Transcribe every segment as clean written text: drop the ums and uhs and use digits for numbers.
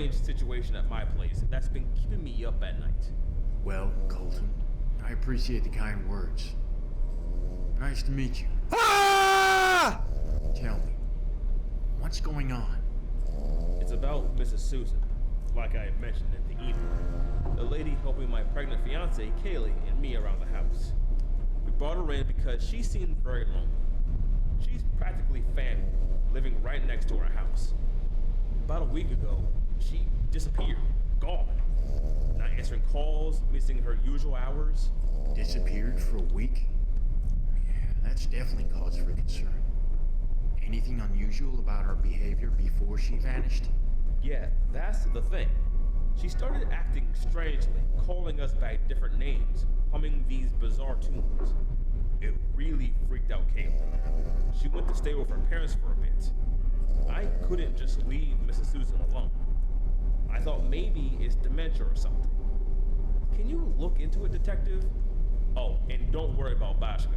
strange situation at my place that's been keeping me up at night. Well, Colton, I appreciate the kind words. Nice to meet you. Ah! Tell me, what's going on? It's about Mrs. Susan, like I mentioned in the email. The lady helping my pregnant fiance, Kaylee, and me around the house. We brought her in because she seemed very lonely. She's practically family, living right next to our house. About a week ago, she disappeared, gone. Not answering calls, missing her usual hours. Disappeared for a week? Yeah, that's definitely cause for concern. Anything unusual about her behavior before she vanished? Yeah, that's the thing. She started acting strangely, calling us by different names, humming these bizarre tunes. It really freaked out Kaylee. She went to stay with her parents for a bit. I couldn't just leave Mrs. Susan alone. I thought maybe it's dementia or something. Can you look into it, detective? Oh, and don't worry about Bashka.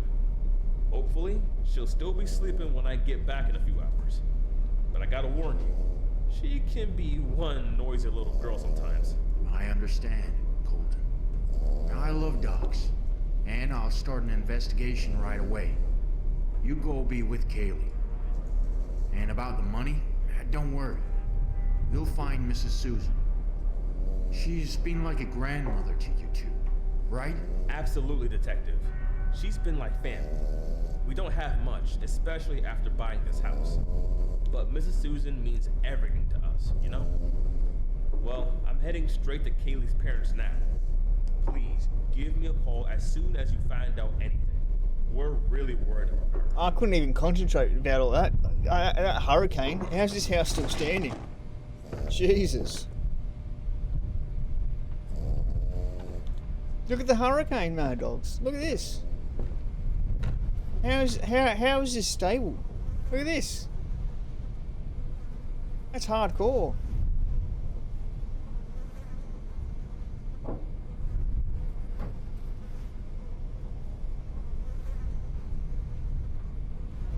Hopefully, she'll still be sleeping when I get back in a few hours. But I gotta warn you, she can be one noisy little girl sometimes. I understand, Colton. I love dogs, and I'll start an investigation right away. You go be with Kaylee. And about the money, don't worry. You'll find Mrs. Susan. She's been like a grandmother to you two, right? Absolutely, detective. She's been like family. We don't have much, especially after buying this house. But Mrs. Susan means everything to us, you know? Well, I'm heading straight to Kaylee's parents now. Please, give me a call as soon as you find out anything. We're really worried about her. I couldn't even concentrate about all that. That hurricane. How's this house still standing? Jesus. Look at the hurricane, Mad Dogs. Look at this. How is this stable? Look at this. That's hardcore.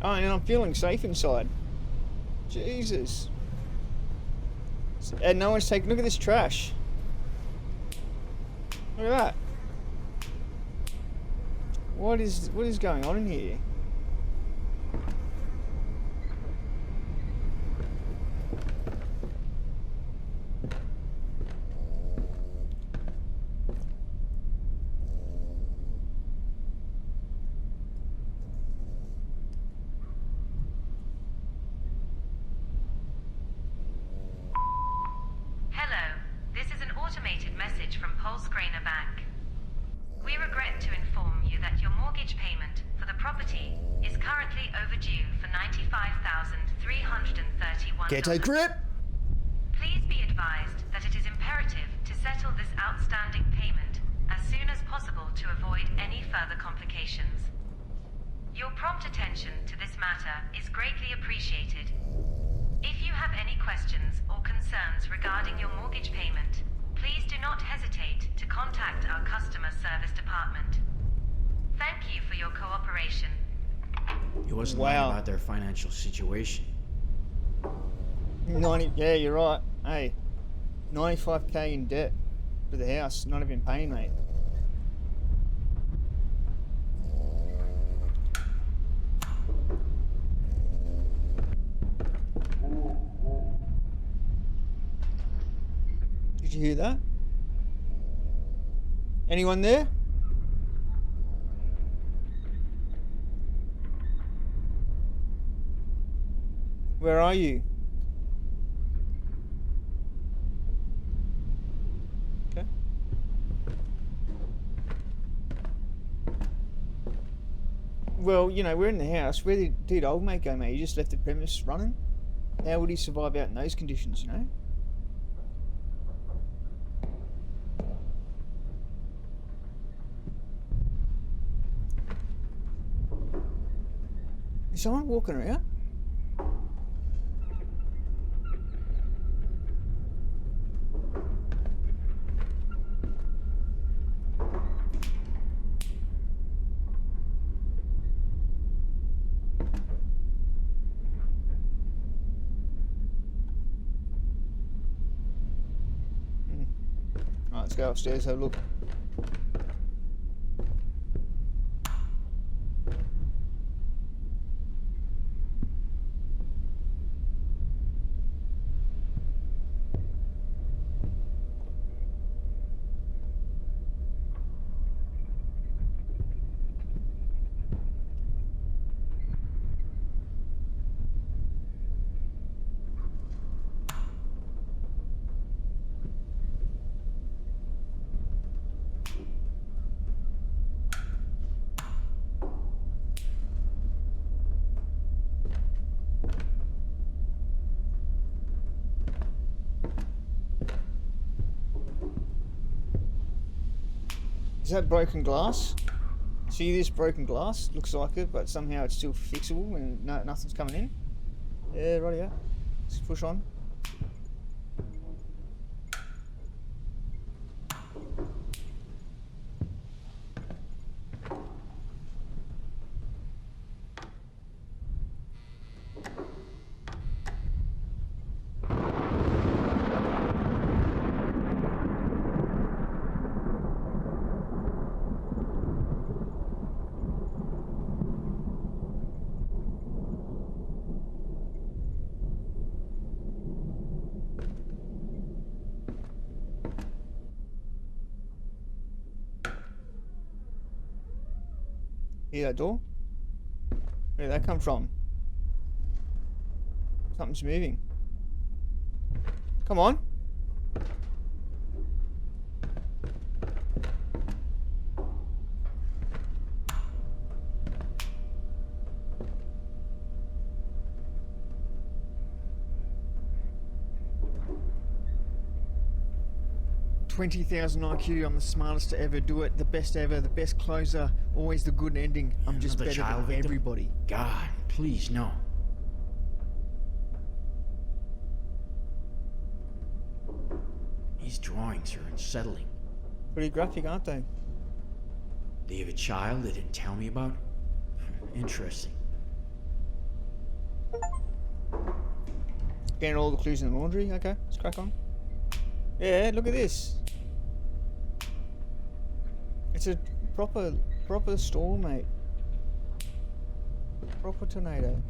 Oh, and I'm feeling safe inside. Jesus. And no one's taking... Look at this trash. Look at that. What is going on in here? Get a grip! Please be advised that it is imperative to settle this outstanding payment as soon as possible to avoid any further complications. Your prompt attention to this matter is greatly appreciated. If you have any questions or concerns regarding your mortgage payment, please do not hesitate to contact our customer service department. Thank you for your cooperation. It wasn't lying about their financial situation. 90, yeah, you're right. Hey, 95k in debt for the house, not even paying, mate. Did you hear that? Anyone there? Where are you? Okay. Well, you know, we're in the house. Where did old mate go, mate? He just left the premise running? How would he survive out in those conditions, you know? Is someone walking around? Let's go upstairs, have a look. Is that broken glass? See this broken glass? Looks like it, but somehow it's still fixable and nothing's coming in. Yeah, right here. Let's push on. Hear that door? Where did that come from? Something's moving. Come on. $20,000 IQ. I'm the smartest to ever do it. The best ever. The best closer. Always the good ending. I'm just Another better child than victim? everybody. God, please, no. These drawings are unsettling. Pretty graphic, aren't they? They have a child they didn't tell me about? Interesting. Getting all the clues in the laundry. Okay, let's crack on. Yeah, look at this. It's a proper storm, mate. Proper tornado.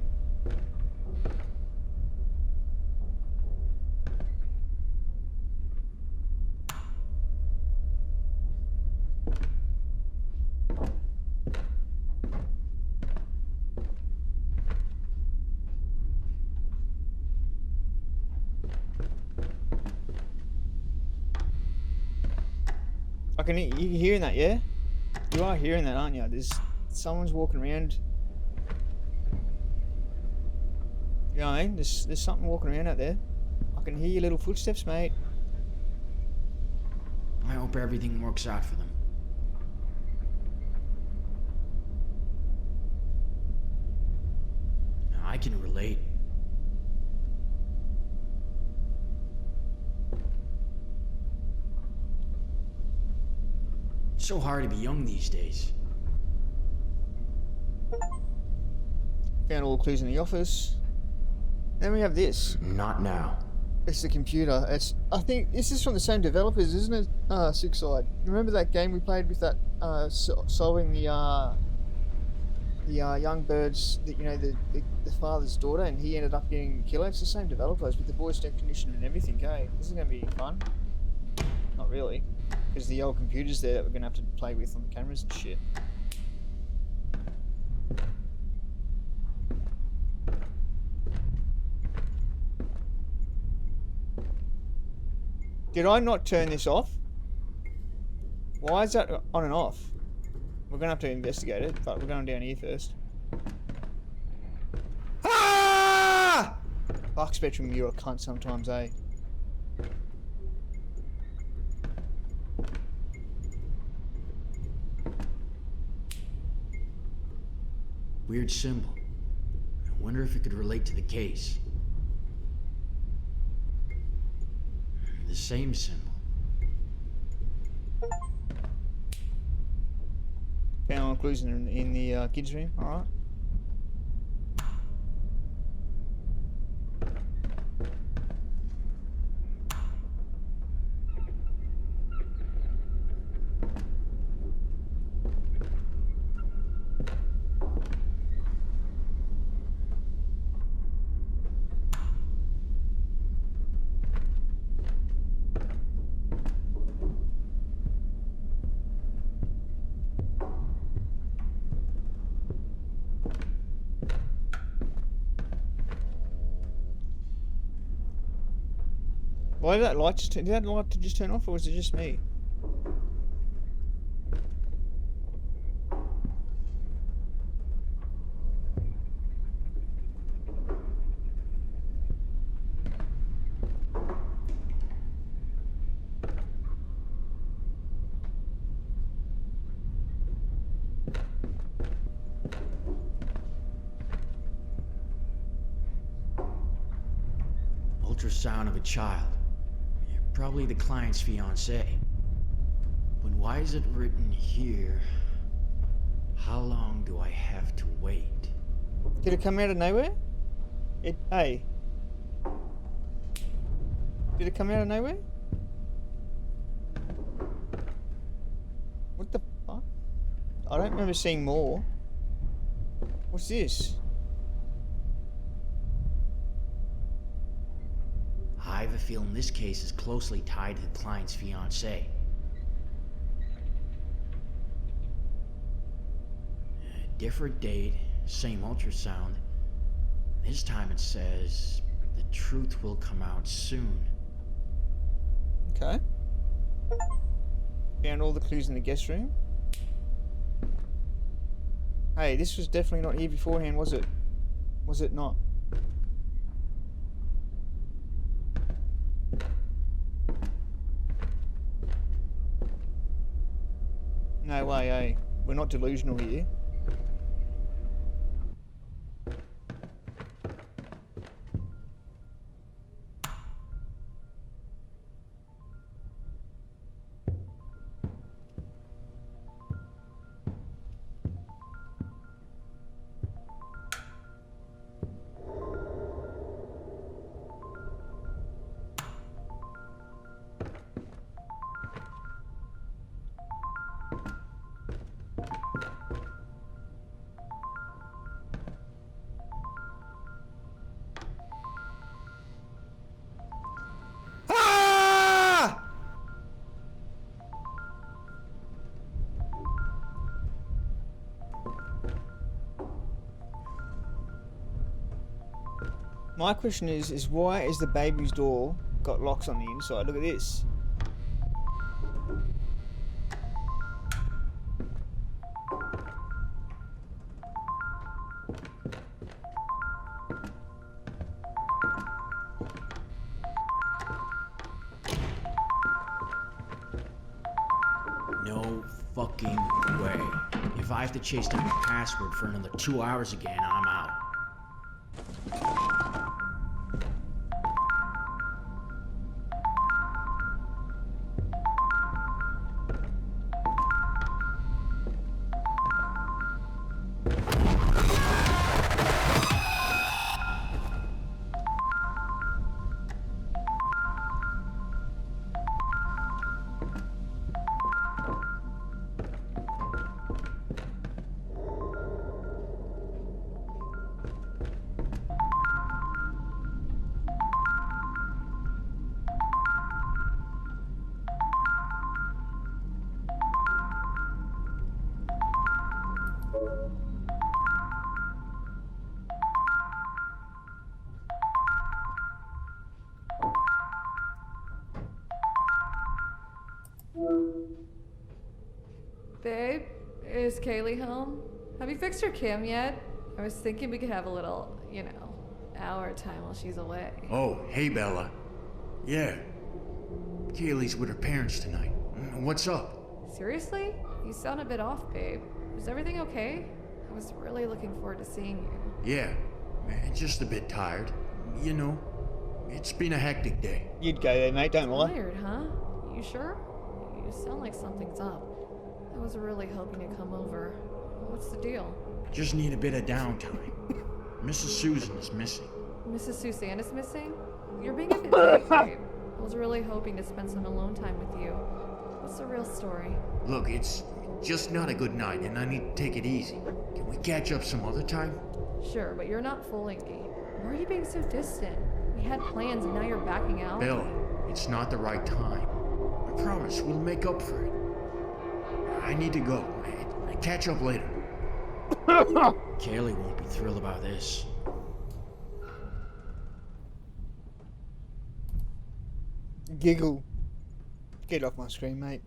You hearing that, yeah? You are hearing that, aren't you? There's someone's walking around. You know what I mean? There's something walking around out there. I can hear your little footsteps, mate. I hope everything works out for them. Now, I can relate. It's so hard to be young these days. Found all the clues in the office. Then we have this. Not now. It's the computer. I think this is from the same developers, isn't it? Crusade. Remember that game we played with that solving the young birds, the father's daughter, and he ended up getting killed. It's the same developers with the voice recognition and everything. Hey, this is gonna be fun. Not really, because the old computers there that we're gonna have to play with on the cameras and shit. Did I not turn this off? Why is that on and off? We're gonna have to investigate it, but we're going down here first. Ah! Fuck, Spectrum, you're a cunt sometimes, eh? Weird symbol. I wonder if it could relate to the case. The same symbol. Found all clues in the kids' room. All right. Why did that light just turn? Did that light just turn off, or was it just me? Ultrasound of a child. Probably the client's fiancée. But why is it written here? How long do I have to wait? Did it come out of nowhere? Hey. Did it come out of nowhere? What the fuck? I don't remember seeing more. What's this? I have a feeling this case is closely tied to the client's fiancée. Different date, same ultrasound. This time it says the truth will come out soon. Okay. Found all the clues in the guest room. Hey, this was definitely not here beforehand, was it? Was it not? No way, eh? We're not delusional here. My question is why is the baby's door got locks on the inside? Look at this. No fucking way. If I have to chase down the password for another 2 hours again, I'm out. Babe, is Kaylee home? Have you fixed her cam yet? I was thinking we could have a little, hour time while she's away. Oh, hey Bella. Yeah. Kaylee's with her parents tonight. What's up? Seriously? You sound a bit off, babe. Is everything okay? I was really looking forward to seeing you. Yeah. Just a bit tired. You know, it's been a hectic day. You'd go there, mate, don't lie. Tired, huh? You sure? You sound like something's up. I was really hoping to come over. What's the deal? Just need a bit of downtime. Mrs. Susan is missing. Mrs. Suzanne is missing? You're being a bit vague, babe. I was really hoping to spend some alone time with you. What's the real story? Look, it's just not a good night, and I need to take it easy. Can we catch up some other time? Sure, but you're not fooling me. Why are you being so distant? We had plans and now you're backing out? Bella, it's not the right time. I promise we'll make up for it. I need to go. Catch up later. Kaylee won't be thrilled about this. Giggle. Get off my screen, mate.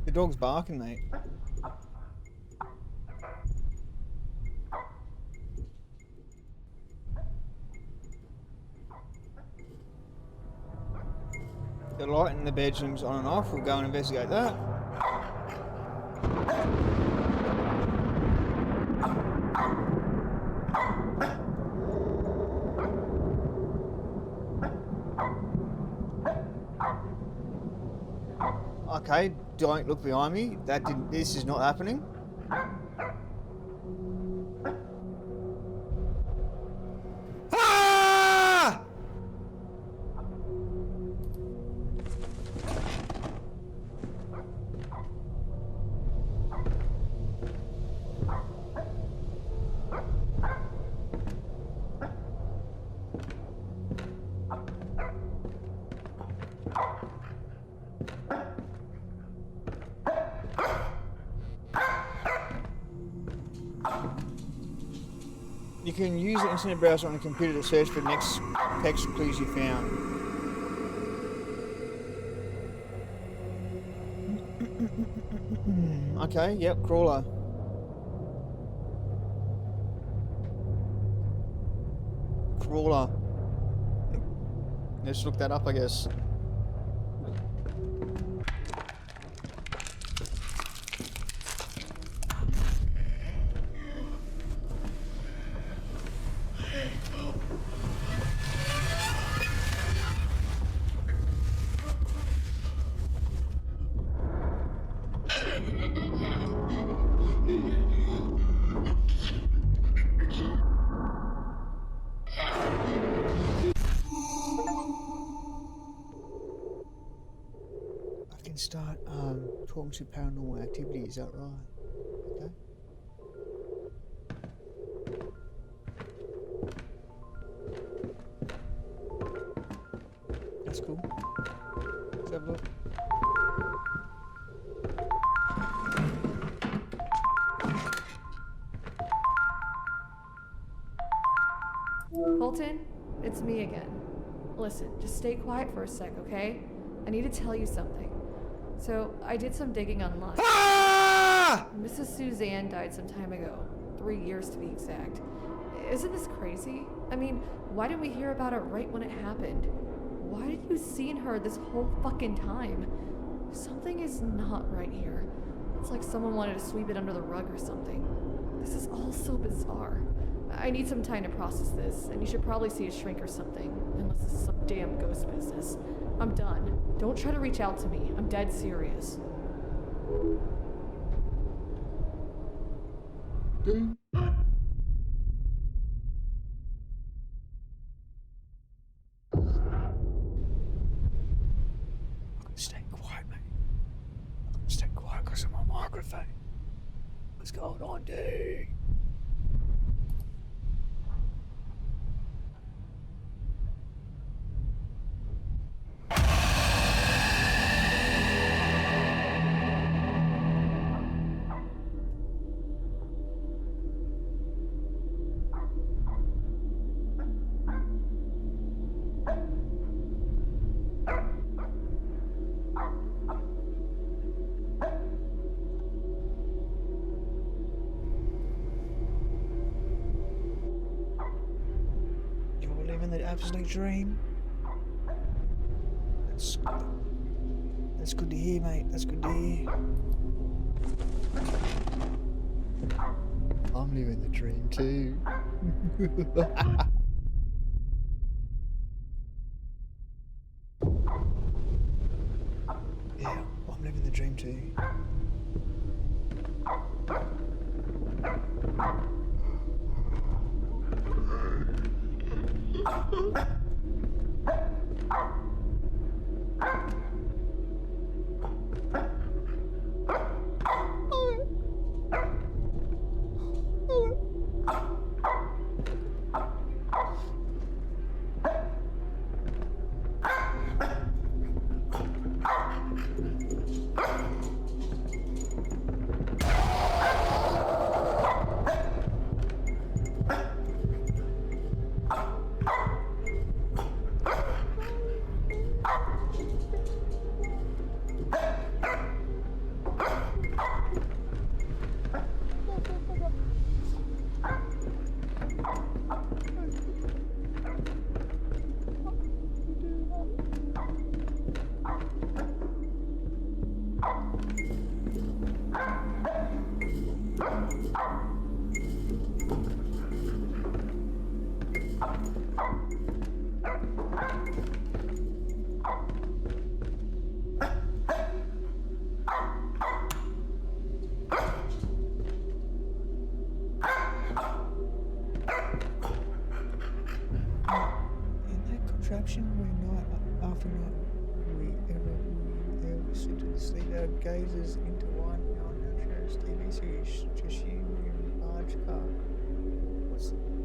The dog's barking, mate. The light in the bedroom's on and off. We'll go and investigate that. Okay, don't look behind me. That didn't. This is not happening. Ah! You can use the internet browser on a computer to search for the next text clues you found. Okay, yep, crawler. Crawler. Let's look that up, I guess. I can start talking to paranormal activity, is that right? Okay. That's cool. Let's have a look. Colton, it's me again. Listen, just stay quiet for a sec, okay? I need to tell you something. So, I did some digging online. Ah! Mrs. Suzanne died some time ago. 3 years to be exact. Isn't this crazy? I mean, why didn't we hear about it right when it happened? Why did you seen her this whole fucking time? Something is not right here. It's like someone wanted to sweep it under the rug or something. This is all so bizarre. I need some time to process this, and you should probably see a shrink or something, unless this is some damn ghost business. I'm done. Don't try to reach out to me. I'm dead serious. Stay quiet, mate. Stay quiet because of my microphone. What's going on, dude? The absolute dream. That's good to hear, mate. That's good to hear. I'm living the dream too. Yeah, I'm living the dream too. contraption we're not after not we ever sit and sleep our gazes into one on our sheriff's TV series, just you in your large car.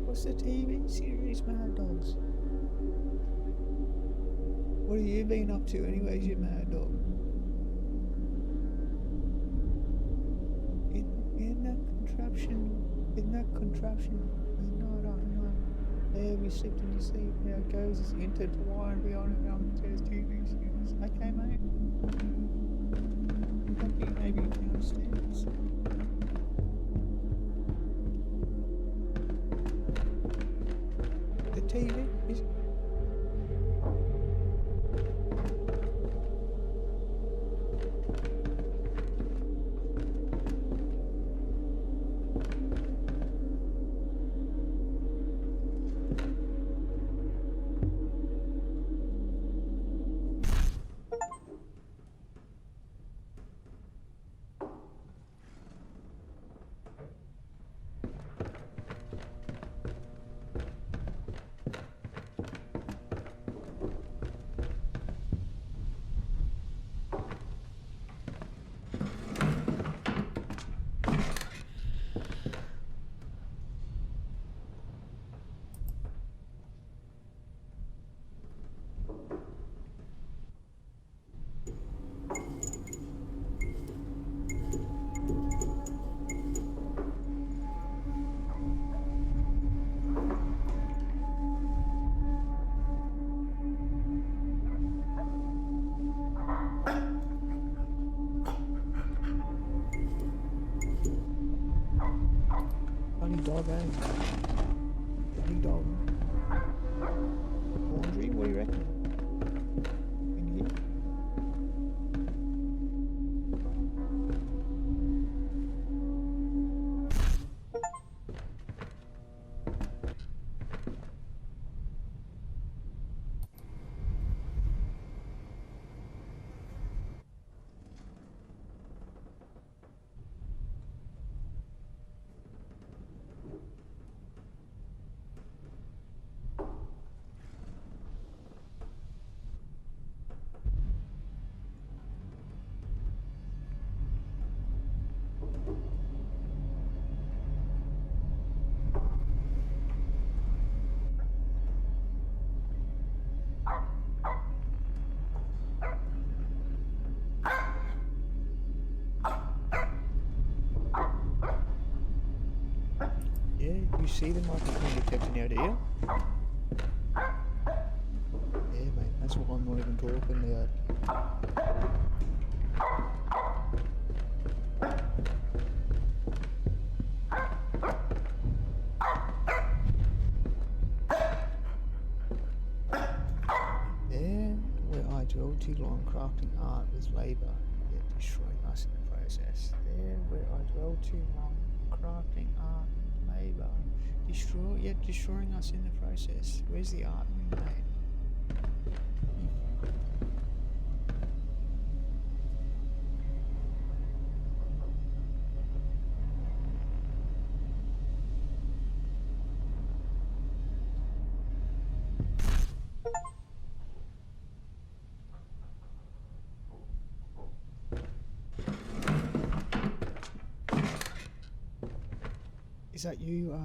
What's the TV series, Mad Dogs? What have you been up to anyways, you mad dog? In that contraption, we're not after not there we sit and sleep, our gazes intertwined beyond our TV series. Okay, mate? Maybe downstairs. The TV is... Funny dog, eh? Funny dog. Laundry, what do you reckon? In here? Yeah, you see the microphone detector now, do you? Yeah, mate, that's what I'm not even talking about. There, where I dwell too long crafting art with labour, yet destroying us in the process. There, where I dwell too long crafting art with labour, yet destroying us in the process. Where's the art we made? Is that you,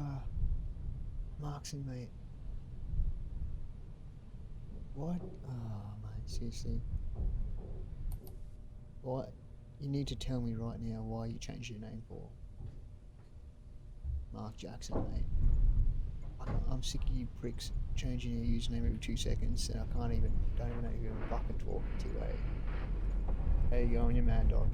Markson, mate? What? Oh, mate, seriously. What? You need to tell me right now why you changed your name for. Mark Jackson, mate. I'm sick of you pricks changing your username every 2 seconds, and don't even know who I'm fucking talking to, eh? How you going, you mad dog?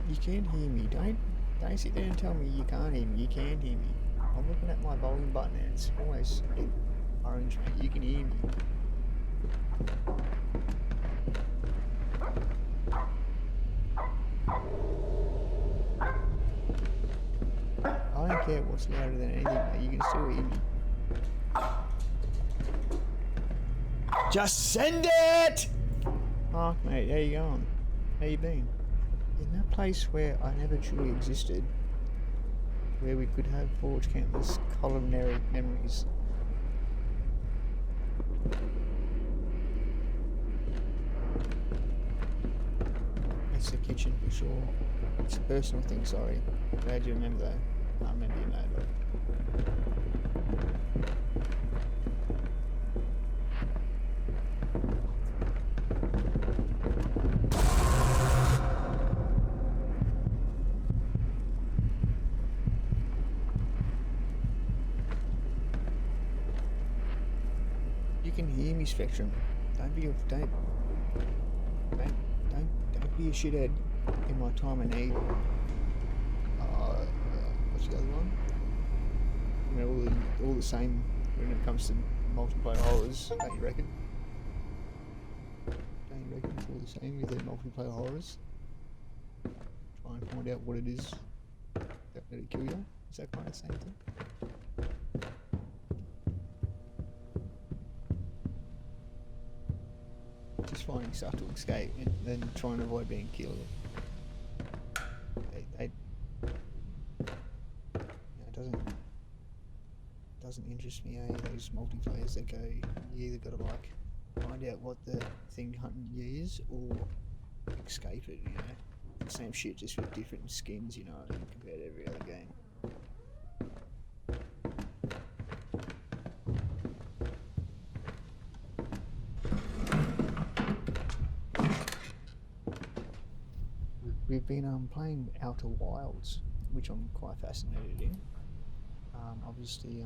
You can't hear me. Don't sit there and tell me you can't hear me. You can hear me. I'm looking at my volume button and it's always orange. You can hear me. I don't care what's louder than anything, mate. You can still hear me. Just send it! Mark, mate, how you going? How you been? In that place where I never truly existed, where we could have forged countless culinary memories. That's the kitchen for sure. It's a personal thing, sorry. Glad you remember that. I remember you mad, but... You can hear me, Spectrum. Don't be a don't be a shithead in my time of need. What's the other one? You know, all the same when it comes to multiplayer horrors, don't you reckon? Don't you reckon it's all the same with the multiplayer horrors? Try and find out what it is that let it kill you. Is that kind of the same thing? Just finding stuff to escape and then trying to avoid being killed. It doesn't interest me, those multiplayers that go, you either gotta like find out what the thing hunting you is or escape it, you know. The same shit just with different skins, you know, compared to every other game. We've been playing Outer Wilds, which I'm quite fascinated in. Obviously,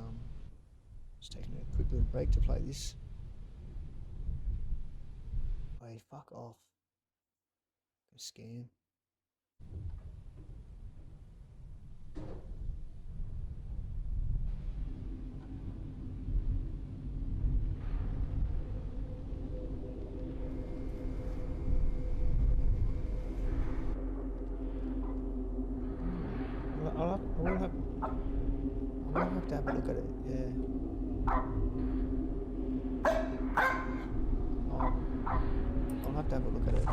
just taking a quick little break to play this. Wait, fuck off. A scam. I'm gonna have to have a look at it, yeah. I'll have to have a look at it.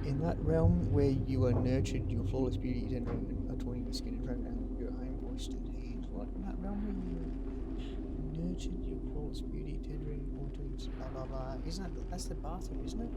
In that realm where you are nurtured, your flawless beauty is entering adorning the skin and fragrance your own voiced hands. What? In that realm where you nurtured your flawless beauty, tendering onto its blah blah blah. Isn't that's the bathroom, isn't it?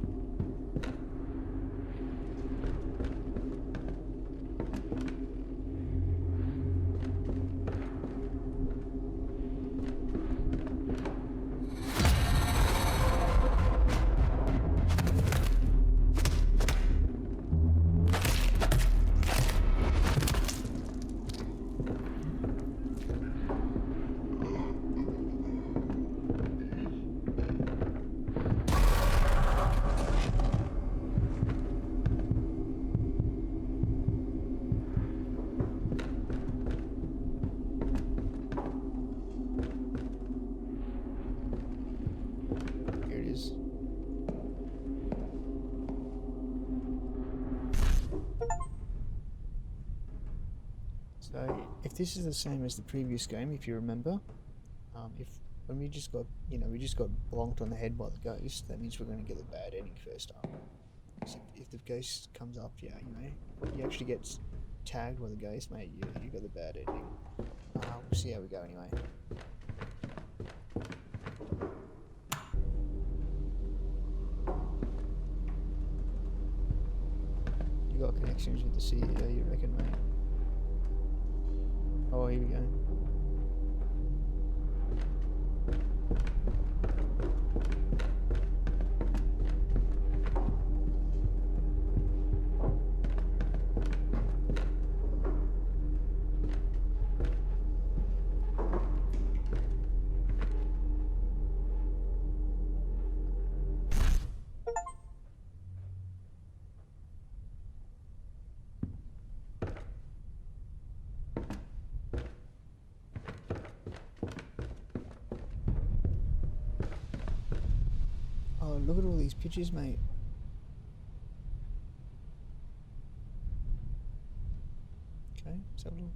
So, if this is the same as the previous game, if you remember, when we just got, we just got bonked on the head by the ghost, that means we're going to get the bad ending first up. So if the ghost comes up, you actually get tagged by the ghost, mate, you got the bad ending. We'll see how we go anyway. You got connections with the CEO, you reckon, mate? Oh, here we go. Oh, look at all these pictures, mate. Okay, let's have a look.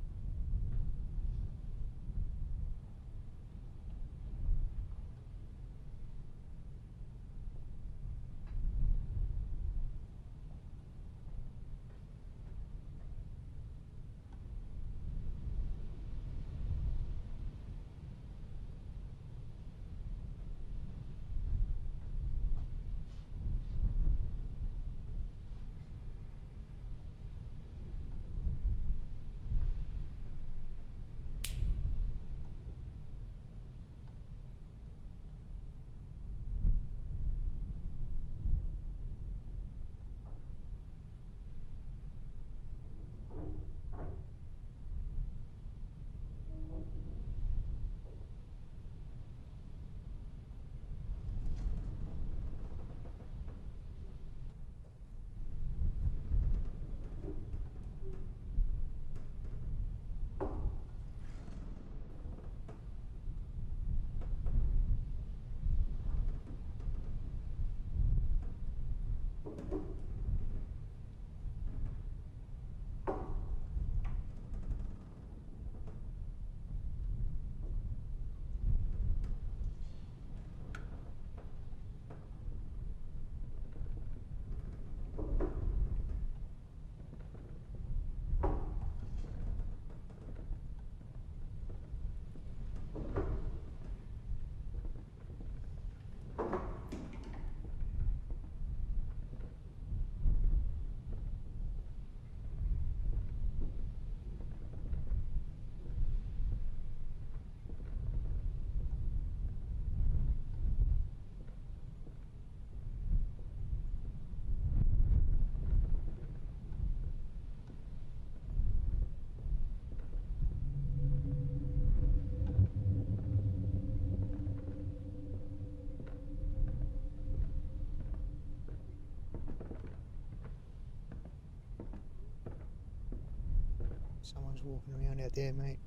Someone's walking around out there, mate.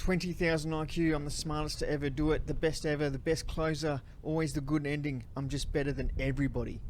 $20,000 IQ. I'm the smartest to ever do it. The best ever. The best closer. Always the good ending. I'm just better than everybody.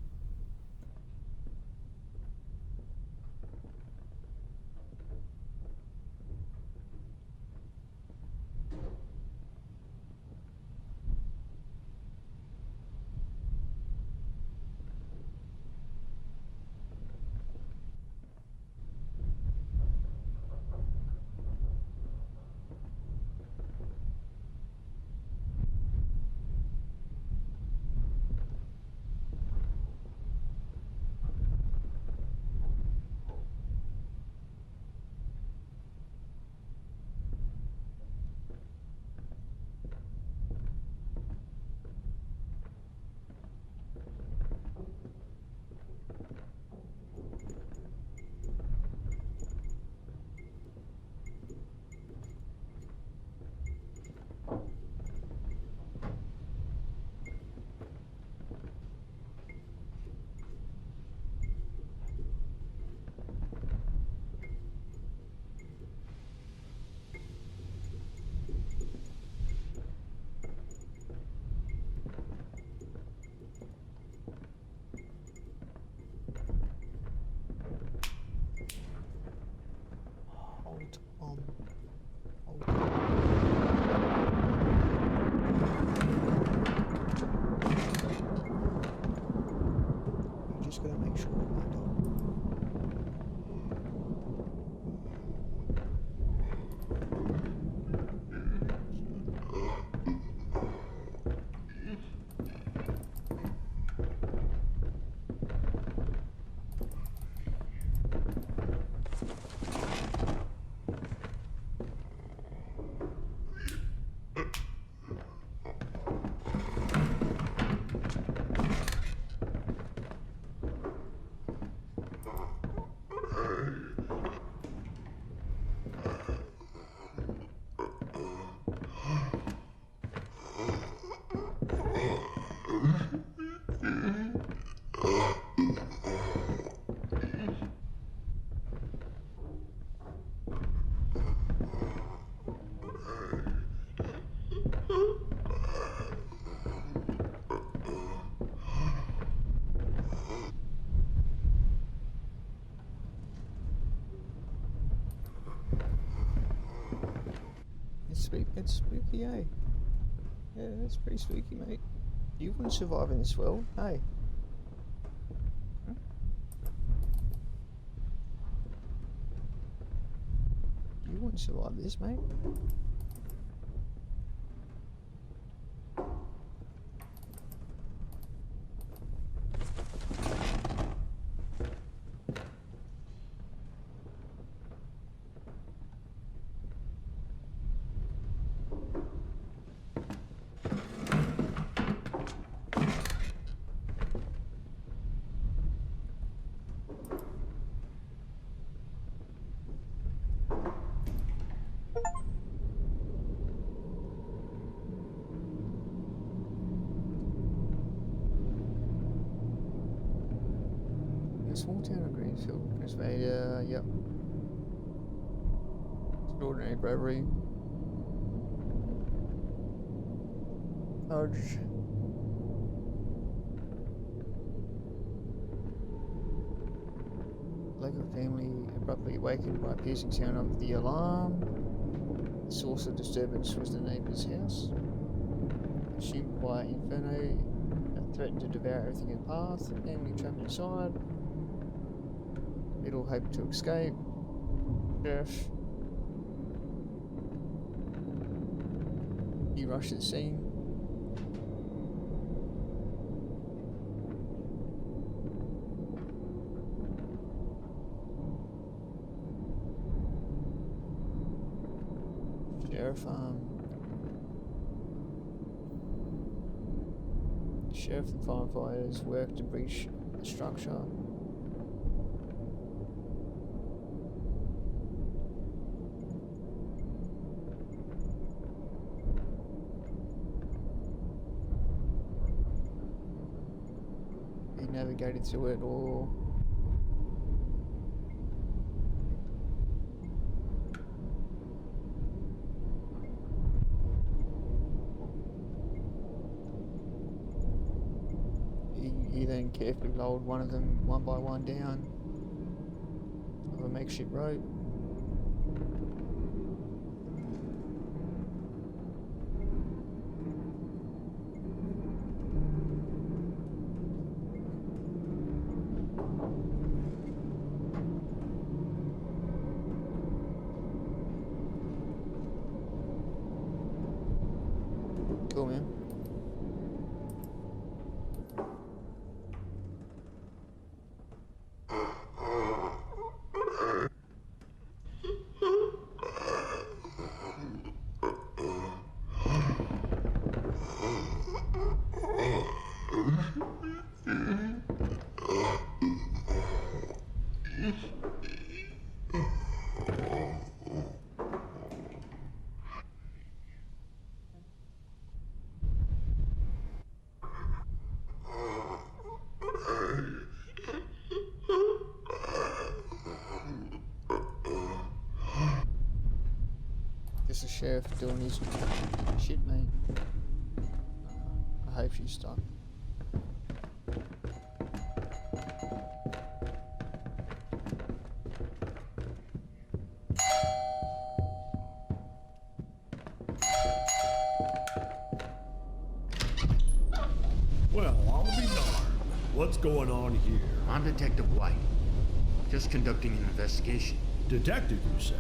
It's spooky, eh? Yeah, it's pretty spooky, mate. You wouldn't survive in this world, hey? Huh? You wouldn't survive this, mate. Small town of Greenfield, Crusade, yep. Extraordinary bravery. Courage. Local family abruptly awakened by a piercing sound of the alarm. The source of disturbance was the neighbour's house. Assumed quiet inferno that threatened to devour everything in the path. Family trapped inside. Little hope to escape. Sheriff. He rushed to the scene. Sheriff and firefighters worked to breach the structure. He navigated through it all. He then carefully lowered one of them one by one down of a makeshift rope. Cool, man. Just a sheriff doing his shit, mate. I hope she's stuck. Well, I'll be darned. What's going on here? I'm Detective White. Just conducting an investigation. Detective, you say?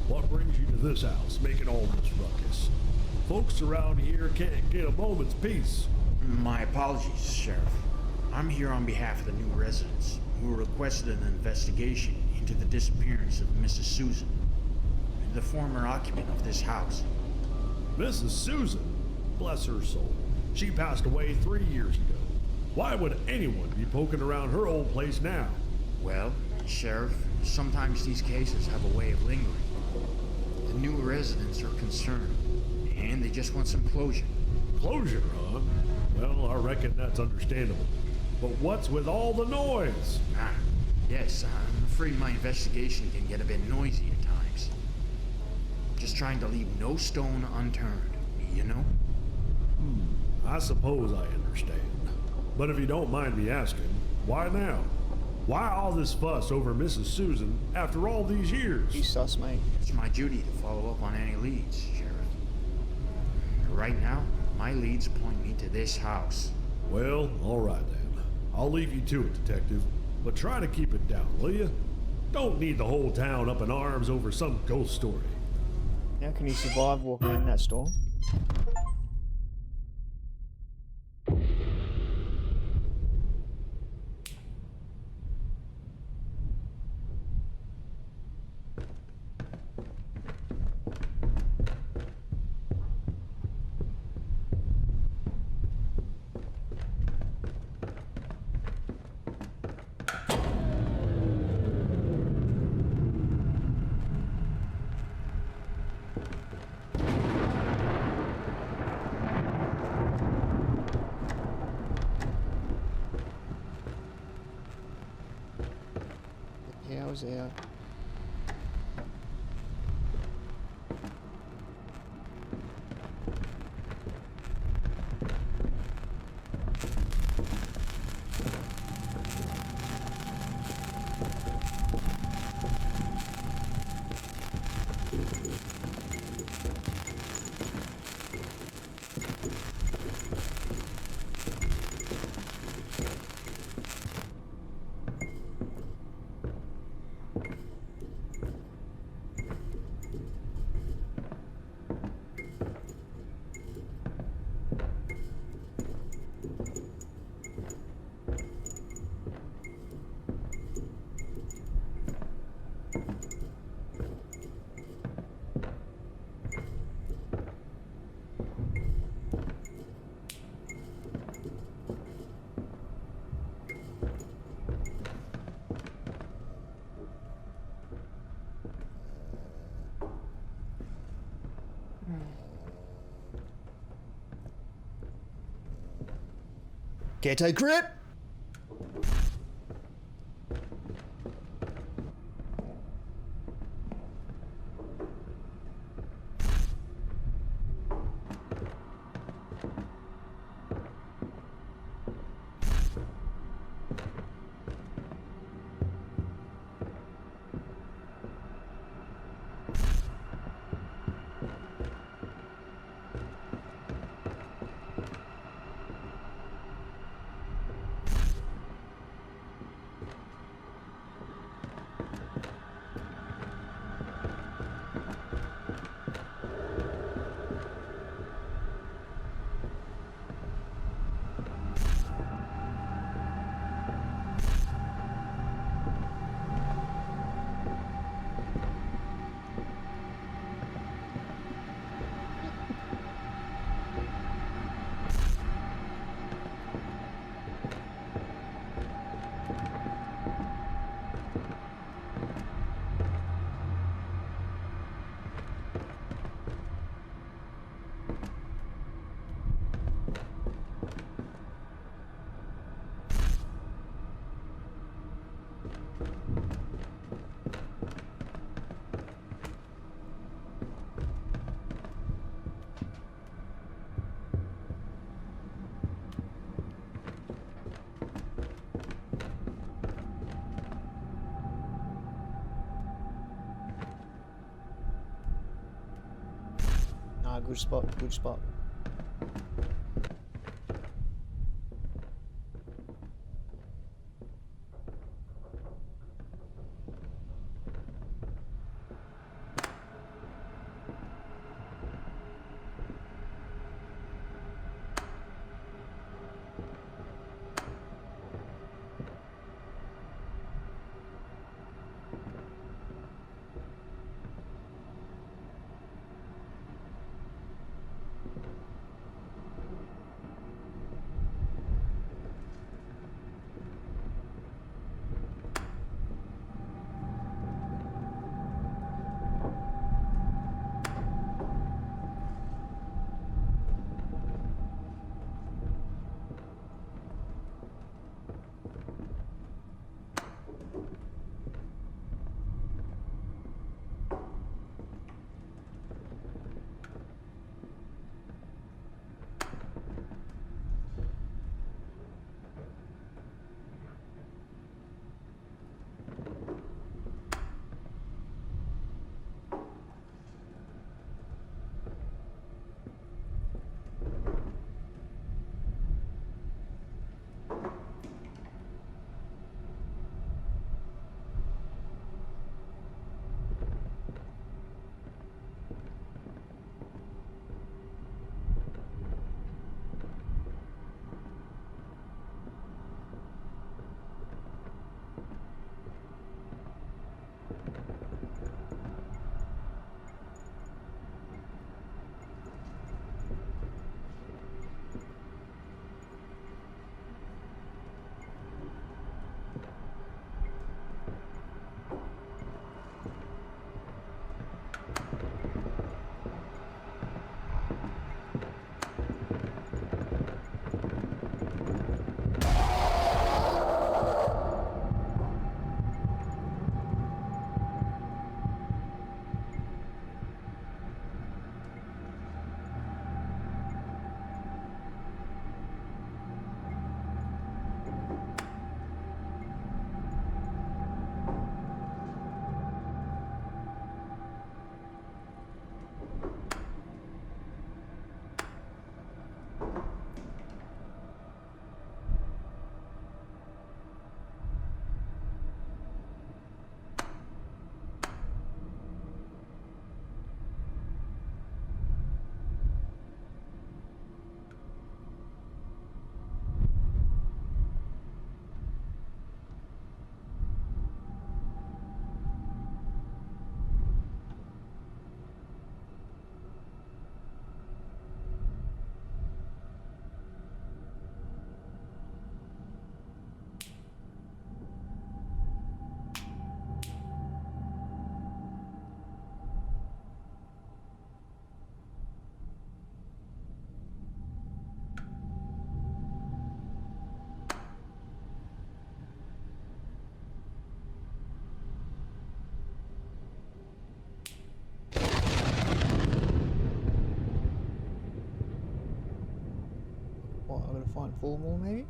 What brings you to this house, making all this ruckus? Folks around here can't get a moment's peace. My apologies, Sheriff. I'm here on behalf of the new residents who requested an investigation into the disappearance of Mrs. Susan, the former occupant of this house. Mrs. Susan? Bless her soul. She passed away 3 years ago. Why would anyone be poking around her old place now? Well, Sheriff, sometimes these cases have a way of lingering. The new residents are concerned, and they just want some closure. Closure, huh? Well, I reckon that's understandable. But what's with all the noise? Yes, I'm afraid my investigation can get a bit noisy at times. Just trying to leave no stone unturned, you know? I suppose I understand. But if you don't mind me asking, why now? Why all this fuss over Mrs. Susan after all these years? You sus, mate. It's my duty to follow up on any leads, Sheriff. right now, my leads point me to this house. Well, all right then. I'll leave you to it, Detective. But try to keep it down, will you? Don't need the whole town up in arms over some ghost story. How can you survive walking in that storm? The power's out. Caretaker it! Ah, good spot, good spot. What, I'm gonna find 4 more maybe?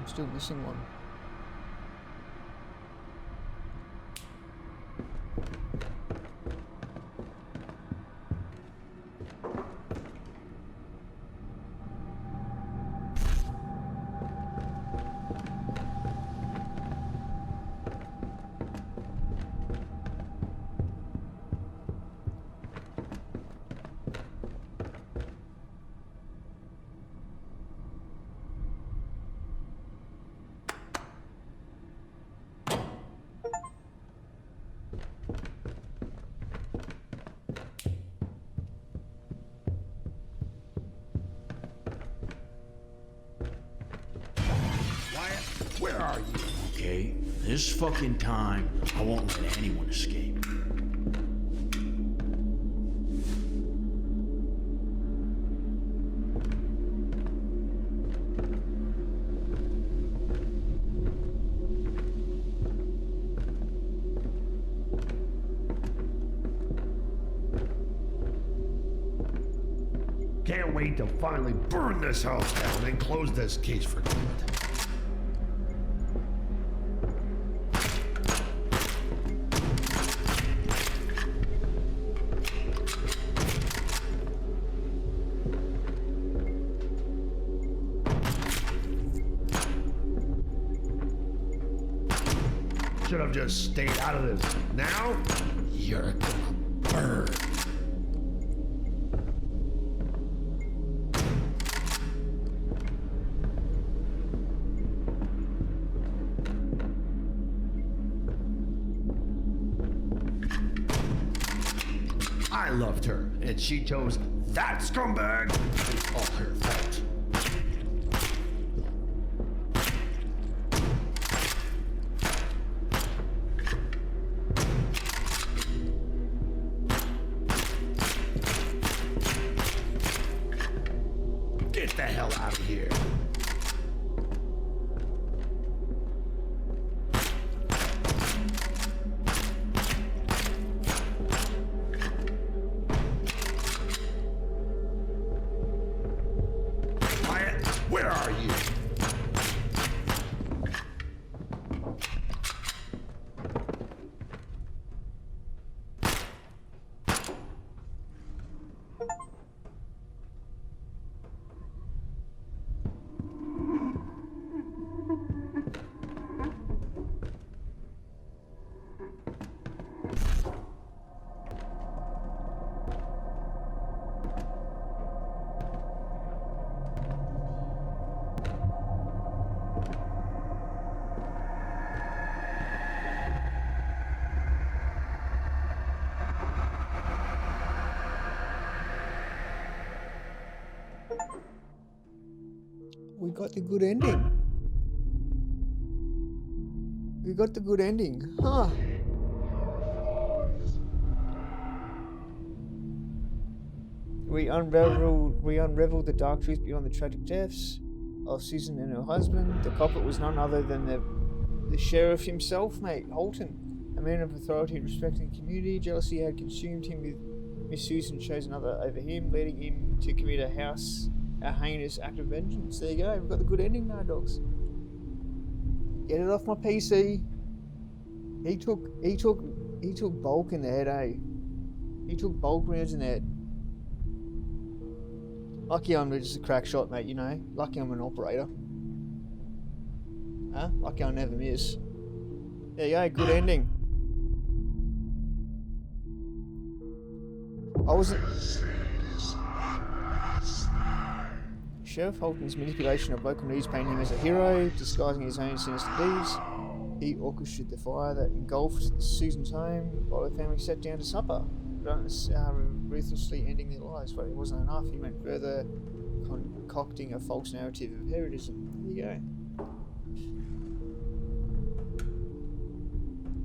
I'm still missing one. Where are you? Okay, this fucking time, I won't let anyone escape. Can't wait to finally burn this house down and close this case for good. Should have just stayed out of this. Now, you're gonna burn. I loved her, and she chose that scumbag. It's all her fault. Get the hell out of here. Wyatt, where are you? We got the good ending. We got the good ending. Huh. We unraveled the dark truth beyond the tragic deaths of Susan and her husband. The culprit was none other than the sheriff himself, mate, Holton. A man of authority and respect in the community. Jealousy had consumed him with Miss Susan chose another over him, leading him to commit a heinous act of vengeance. There you go, we've got the good ending now, dogs. Get it off my PC. He took bulk in the head, eh? He took bulk rounds in the head. Lucky I'm just a crack shot, mate, you know. Lucky I'm an operator. Huh? Lucky I never miss. There you go, good ending. I wasn't... Sheriff Holton's manipulation of local news painted him as a hero, disguising his own sinister deeds. He orchestrated the fire that engulfed Susan's home while her family sat down to supper, ruthlessly ending their lives. But it wasn't enough. He went further, concocting a false narrative of heroism. There you go.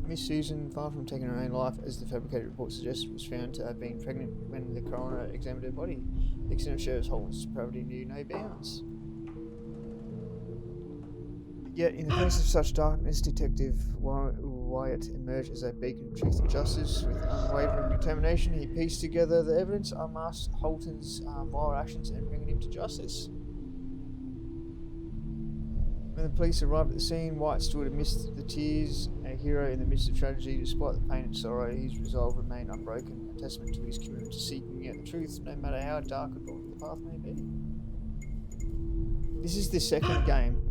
Miss Susan, far from taking her own life, as the fabricated report suggests, was found to have been pregnant when the coroner examined her body. The extent of Sheriff Holton's depravity knew no bounds. Yet, in the face of such darkness, Detective Wyatt emerged as a beacon of truth and justice. With unwavering determination, he pieced together the evidence, unmasked Holton's vile actions, and bringing him to justice. When the police arrived at the scene, White stood amidst the tears, a hero in the midst of tragedy. Despite the pain and sorrow, his resolve remained unbroken, a testament to his commitment to seeking out the truth, no matter how dark or daunting the path may be. This is the second game.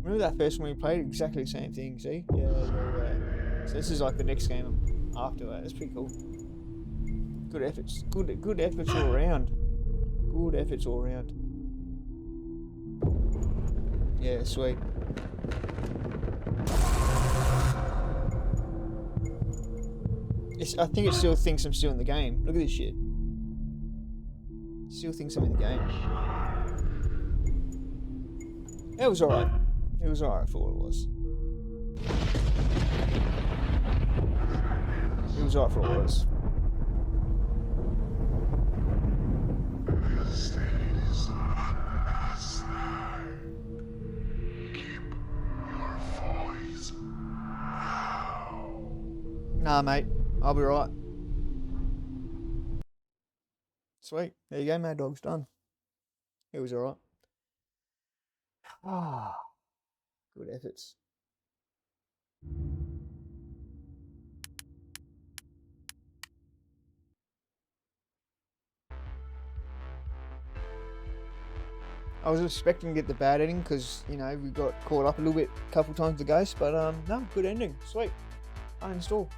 Remember that first one we played? Exactly the same thing, see? Yeah. So this is like the next game after that. That's pretty cool. Good efforts. Good efforts all around. Good efforts all around. Yeah, sweet. I think it still thinks I'm still in the game. Look at this shit. Still thinks I'm in the game. It was alright. It was alright for what it was. It was alright for what it was. Nah, mate. I'll be right. Sweet. There you go, Mad Dog's done. It was alright. Ah, good efforts. I was expecting to get the bad ending because, you know, we got caught up a little bit a couple times with the ghost, but no, good ending. Sweet. Uninstall.